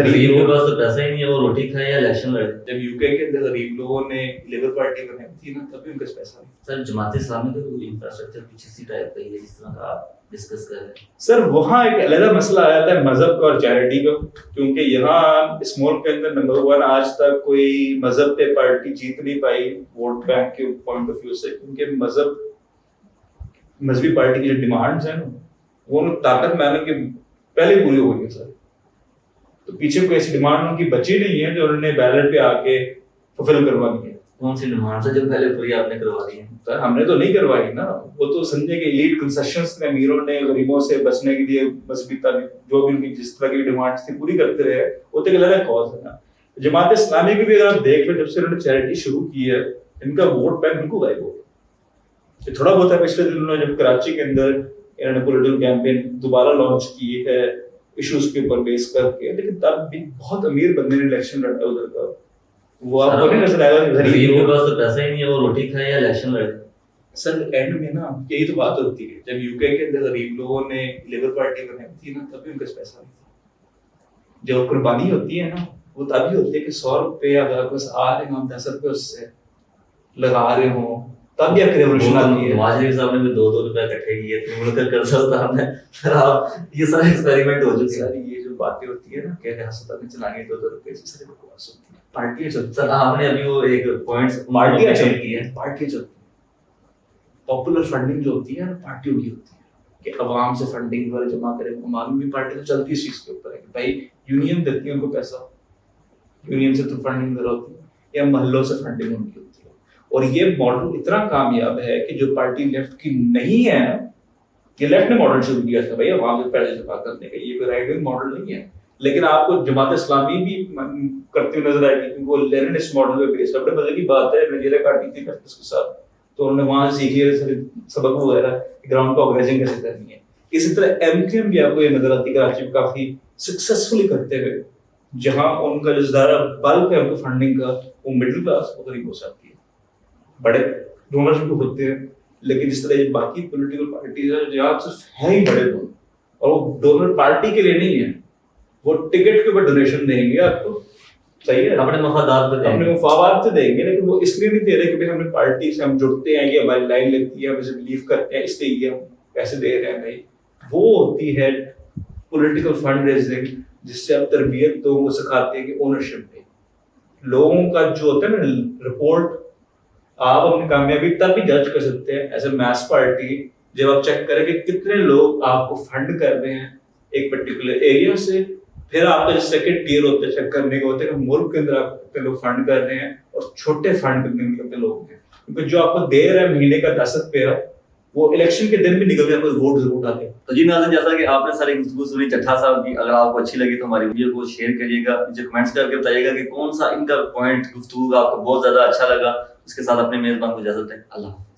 غریب کے پاس تو پیسہ ہی نہیں ہے، وہ روٹی کھائے یا الیکشن لڑے. جب یو کے اندر غریب لوگوں نے لیبر پارٹی بنائی تھی نا تب بھی ان کے پاس پیسہ نہیں. سر جماعت اسلامی کا انفراسٹرکچر کچھ اسی ٹائپ کا ہی ہے جس طرح کا آپ ڈسکس کر رہے ہیں. سر وہاں ایک علیحدہ مسئلہ آ جاتا ہے مذہب کا اور چیریٹی کا، کیونکہ یہاں اس ملک کے اندر نمبر 1 آج تک کوئی مذہب پہ پارٹی جیت نہیں پائی ووٹ بینک کے پوائنٹ آف ویو سے، کیونکہ مذہبی پارٹی کی جو ڈیمانڈز ہیں وہ طاقت میں آنے کے پہلے پوری ہو گئی ہیں سر. تو پیچھے کوئی ایسی ڈیمانڈ ان کی بچی نہیں ہے جو انہوں نے بیلٹ پہ آ کے فلفل کروانی ہے. کون سی ڈیمانڈ سے جو پہلے پوری آپ نے کروا دی ہے؟ سر ہم نے تو نہیں کروائی نا، وہ تو سمجھے کہ ایلیٹ کنسیشنز نے امیروں نے غریبوں سے بچنے کے لیے مذہبی تعلیم جو بھی ان کی جس طرح کی ڈیمانڈز تھی پوری کرتے رہے، وہ تو ایک الگ کاز ہے نا. جماعت اسلامی کی بھی اگر آپ دیکھ لیں جب سے انہوں نے چیریٹی شروع کی ہے ان کا ووٹ بینک بالکل غائب ہو گیا. تھوڑا بہت ہے پچھلے دنوں جب کراچی کے اندر انہوں نے پولیٹیکل کیمپین دوبارہ لانچ کی ہے ایشوز کے اوپر بیس کر کے، لیکن تب بھی بہت امیر بندے نے الیکشن لڑا ادھر کا. وہ آپ کو نہیں نظر آئے گا غریب کے پاس تو پیسہ ہی نہیں ہے، وہ روٹی کھائے یا الیکشن لڑے. سر اینڈ میں نا یہی تو بات ہوتی ہے، جب یو کے اندر غریب لوگوں نے لیبر پارٹی بنائی تھی نا تب بھی ان کے پاس پیسہ نہیں تھا. جو قربانی ہوتی ہے نا وہ تبھی ہوتی ہے کہ 100 روپے اگر آپ کے آ رہے ہیں ہم 10 روپے اس سے لگا رہے ہوں تب بھی ایک ریولوشن آتی ہے. نواز شریف صاحب نے بھی 2 روپے اکٹھے کیے تھے، ملک کا قرضہ اتارنا ہے. پھر آپ یہ سارے ایکسپیریمنٹ ہو چکے ہیں. یہ جو باتیں ہوتی ہے نا کہ ریاست میں چلائیں گے 2 روپے سے سارے بکواس ہوتی ہے. پارٹیاں چلتی سر آپ نے ابھی وہ ایک پوائنٹس پارٹیاں چلتی ہیں، پارٹیاں چلتی ہیں. پاپولر فنڈنگ جو ہوتی ہے نا پارٹیوں کی ہوتی ہے کہ عوام سے فنڈنگ والے جمع کریں. عوام بھی پارٹی تو چلتی ہے اس چیز کے اوپر ہے کہ بھائی یونین دیتی ہے ان کو پیسہ، یونین سے تو فنڈنگ ضرورت ہوتی ہے یا محلوں سے فنڈنگ ان کی ہوتی ہے. اور یہ ماڈل اتنا کامیاب ہے کہ جو پارٹی لیفٹ کی نہیں ہے، یہ لیفٹ نے ماڈل شروع کیا تھا بھائی عوام سے پیسے جمع کرنے کا، یہ کوئی رائٹ ونگ ماڈل نہیں ہے. لیکن آپ کو جماعت اسلامی بھی کرتے ہوئے نظر آئے گی کیونکہ وہ لیننسٹ ماڈل پہ بیسڈ. اپنے مزے کی بات ہے نائجیریا کاٹی تھی اس کے ساتھ تو انہوں نے وہاں سے سیکھی ہے سبق وغیرہ گراؤنڈ کو آرگنائزنگ کیسے کرنی ہے. اسی طرح ایم کیو ایم بھی آپ کو یہ نظر آتی ہے کراچی میں کافی سکسیسفلی کرتے ہوئے، جہاں ان کا جو زیادہ بلک ہے ان کو فنڈنگ کا وہ مڈل کلاس اور غریبوں سے آتی ہے. بڑے ڈونرشپ ہوتے ہیں لیکن جس طرح باقی پولیٹیکل پارٹیز ہیں جہاں صرف ہیں ہی بڑے ڈونر اور وہ ڈونر پارٹی کے لیے نہیں ہے، وہ ٹکٹ کے اوپر ڈونیشن دیں گے آپ کو، صحیح ہے اپنے مفادات پہ اپنے مفادات سے دیں گے، لیکن وہ اس لیے نہیں دے رہے کہ ہم نے پارٹی سے ہم جڑتے ہیں یہ ہماری لائن لیتی ہے ہم اسے بلیو کرتے ہیں اس لیے یہ ہم پیسے دے رہے ہیں. بھائی وہ ہوتی ہے پولیٹیکل فنڈ ریزنگ جس سے آپ تربیت لوگوں کو سکھاتے ہیں کہ اونرشپ پہ لوگوں کا جو ہوتا ہے نا رپورٹ آپ اپنی کامیابی تب بھی جج کر سکتے ہیں ایز اے میس پارٹی جب آپ چیک کریں کہ کتنے لوگ آپ کو فنڈ کر رہے ہیں ایک پرٹیکولر ایریا سے. پھر آپ کا جو سیکنڈ ٹیئر ہوتا ہے چیک کرنے کا ہوتا ہے کہ ملک کے اندر آپ کتنے لوگ فنڈ کر رہے ہیں اور چھوٹے فنڈ کتنے لوگ ہیں، کیونکہ جو آپ کو دے رہا ہے مہینے کا 10 روپیہ وہ الیکشن کے دن بھی نکل جائے ووٹ ضرور آتے ہیں. تو جی ناظرین جیسا کہ آپ نے ساری گفتگو سنی چٹھا صاحب کی، اگر آپ کو اچھی لگی تو ہماری ویڈیو کو شیئر کریے گا، مجھے کمنٹس کر کے بتائیے گا کہ کون سا ان کا پوائنٹ گفتگو آپ کو بہت زیادہ اچھا لگا. اس کے ساتھ اپنے میزبان کو اجازت دیں. اللہ